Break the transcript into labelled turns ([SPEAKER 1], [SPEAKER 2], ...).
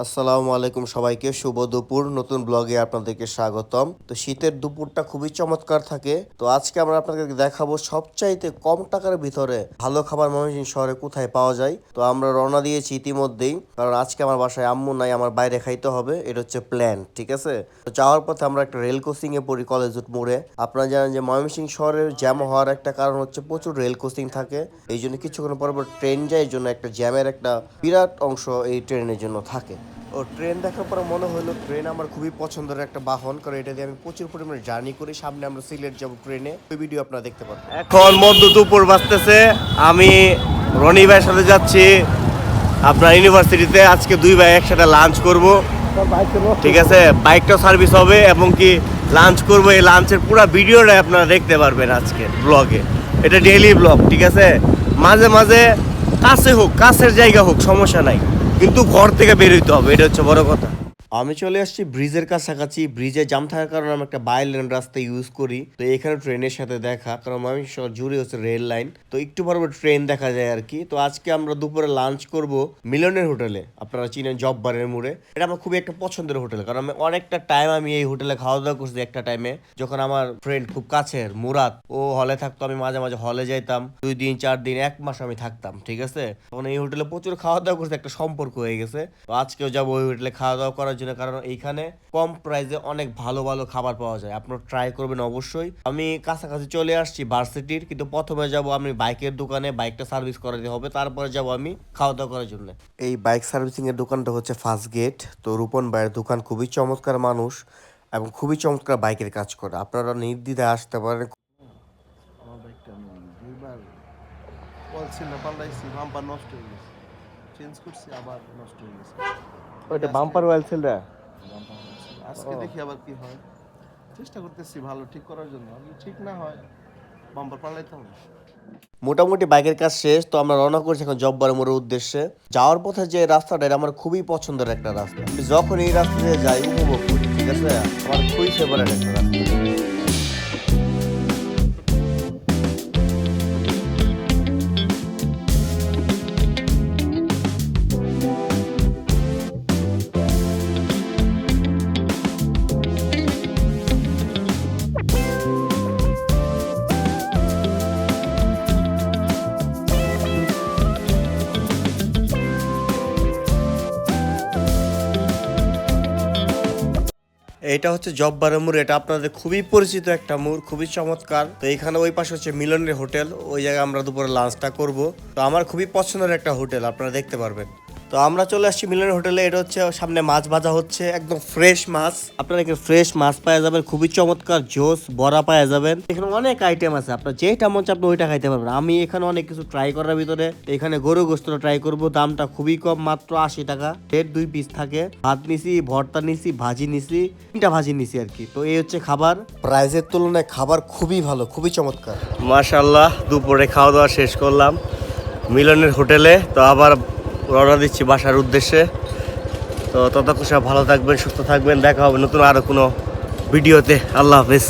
[SPEAKER 1] আসসালামু আলাইকুম সবাইকে, শুভ দুপুর। নতুন ব্লগে আপনাদেরকে স্বাগতম। তো শীতের দুপুরটা খুবই চমৎকার থাকে। তো আজকে আমরা আপনাদেরকে দেখাবো সবচাইতে কম টাকার ভিতরে ভালো খাবার ময়মনসিংহ শহরে কোথায় পাওয়া যায়। তো আমরা রওনা দিয়েছি ইতিমধ্যেই, কারণ আজকে আমার বাসায় আম্মু নাই, আমার বাইরে খাইতে হবে, এটা হচ্ছে প্ল্যান, ঠিক আছে। তো যাওয়ার পথে আমরা একটা রেল ক্রসিং এ পড়ি, কলেজ মোড়ে। আপনারা জানেন যে ময়মনসিংহ শহরের জ্যাম হওয়ার একটা কারণ হচ্ছে প্রচুর রেল ক্রসিং থাকে, এই জন্য কিছুক্ষণ পর পর ট্রেন যায়, এই জন্য একটা জ্যামের একটা বিরাট অংশ এই ট্রেনের জন্য থাকে। ও ট্রেন দেখার পর মনে হলো ট্রেন আমার খুবই পছন্দের একটা বাহন, কারণ এটা দিয়ে আমি প্রচুর পরিমাণে জার্নি করি। সামনে আমরা সিলেট যাব ট্রেনে, ওই ভিডিও আপনারা দেখতে পাবেন।
[SPEAKER 2] এখন মধ্য দুপুর বাজতেছে, আমি রনি ভাইয়ের সাথে যাচ্ছি আপনার ইউনিভার্সিটিতে। আজকে দুই ভাই একসাথে লাঞ্চ করব, ঠিক আছে। বাইকটাও সার্ভিস হবে এবং কি লাঞ্চ করব। এই লাঞ্চের পুরো ভিডিওটা আপনারা দেখতে পারবেন আজকে ব্লগে। এটা ডেইলি ব্লগ, ঠিক আছে। মাঝে মাঝে কাছে হোক, কাছের জায়গা হোক, সমস্যা নাই, কিন্তু ঘর থেকে বের হইতে হবে, এটা হচ্ছে বড় কথা।
[SPEAKER 1] আমি চলে আসছি ব্রিজের কাছাকাছি। ব্রিজে জাম থাকার কারণে আমি একটা বাই লেন রাস্তা ইউজ করি। তো এখানে ট্রেনের সাথে দেখা, কারণ আমি জুড়ে হচ্ছে রেল লাইন, তো একটু পর ট্রেন দেখা যায় আর কি। তো আজকে আমরা দুপুরে লাঞ্চ করব মিলনের হোটেলে। আপনারা চিনেন জব্বারের মোড়ে, এটা আমার খুবই একটা পছন্দের হোটেল, কারণ আমি অনেকটা টাইম আমি এই হোটেলে খাওয়া দাওয়া করছি। একটা টাইমে যখন আমার ফ্রেন্ড খুব কাছের মুরাদ ও হলে থাকতো, আমি মাঝে মাঝে হলে যাইতাম, 2 দিন 4 দিন 1 মাস আমি থাকতাম, ঠিক আছে। তখন এই হোটেলে প্রচুর খাওয়া দাওয়া করছে, একটা সম্পর্ক হয়ে গেছে। তো আজকেও যাবো ওই হোটেলে খাওয়া দাওয়া করার জন্য, কারণ এইখানে কম প্রাইসে অনেক ভালো ভালো খাবার পাওয়া যায়। আপনারা ট্রাই করবেন অবশ্যই। আমি কাছাকাছি চলে আসছি ভার্সিটির, কিন্তু প্রথমে যাব আমি বাইকের দোকানে, বাইকটা সার্ভিস করাতে হবে, তারপরে যাব আমি খাওয়া দাওয়া করার জন্য। এই বাইক সার্ভিসিং এর দোকানটা হচ্ছে ফার্স্ট গেট। তো রূপন ভাইয়ের দোকান, খুবই চমৎকার মানুষ এবং খুবই চমৎকার বাইকের কাজ করে। আপনারা নির্দ্বিধায় আসতে পারেন।
[SPEAKER 3] আমার বাইকটা আমি দুইবার কল ছিল পাল্টাইছি, বাম্পার নষ্ট হয়ে গেছে, চেঞ্জ করছি, আবার নষ্ট হয়ে গেছে।
[SPEAKER 2] ওইটা বাম্পার ওয়েল ছিল না?
[SPEAKER 3] বাম্পার ছিল আজকে, দেখি আবার কি হয়। চেষ্টা করতেছি ভালো ঠিক করার জন্য, যদি ঠিক না হয় বাম্পার পাল্টাইতে হবে।
[SPEAKER 1] মোটামুটি বাইকের কাজ শেষ। তো আমরা রওনা করছি এখন জব্বার মোড়ের উদ্দেশ্যে। যাওয়ার পথে যে রাস্তাটা, এটা আমার খুবই পছন্দের একটা রাস্তা। আমি যখন এই রাস্তা দিয়ে যাই উপভোগ করি, ঠিক আছে। আমার খুবই ফেভারিট একটা রাস্তা। এটা হচ্ছে জব্বারের মোড়, এটা আপনাদের খুবই পরিচিত একটা মোড়, খুবই চমৎকার। তো এখানে ওই পাশে হচ্ছে মিলনের হোটেল, ওই জায়গায় আমরা দুপুরে লাঞ্চটা করব। তো আমার খুবই পছন্দের একটা হোটেল, আপনারা দেখতে পারবেন। তো আমরা চলে আসছি মিলনের হোটেলে। এটা হচ্ছে সামনে মাছ ভাজা হচ্ছে, একদম ফ্রেশ মাছ। আপনারা এখানে ফ্রেশ মাছ পাওয়া যাবেন, খুবই চমৎকার জোস বড়া পাওয়া যাবেন। এখানে অনেক আইটেম আছে, আপনার যেটা মন চায় আপনি ওইটা খাইতে পারবেন। আমি এখানে অনেক কিছু ট্রাই করার ভিতরে এখানে গরু গোস্তটা ট্রাই করব। দামটা খুবই কম, মাত্র 80 টাকা। 2 পিস থাকে। ভাত নিছি, ভর্তা নিছি, ভাজি নিছি, 3টা ভাজি নিছি আর কি। তো এই হচ্ছে খাবার, প্রাইসের তুলনায় খাবার খুবই ভালো, খুবই চমৎকার।
[SPEAKER 2] মাশাআল্লাহ, দুপুরে খাওয়া দাওয়া শেষ করলাম মিলনের হোটেলে। তো আবার রওনা দিচ্ছি বাসার উদ্দেশ্যে। তো ততক্ষণ সব ভালো থাকবেন, সুস্থ থাকবেন। দেখা হবে নতুন আরো কোনো ভিডিওতে। আল্লাহ হাফেজ।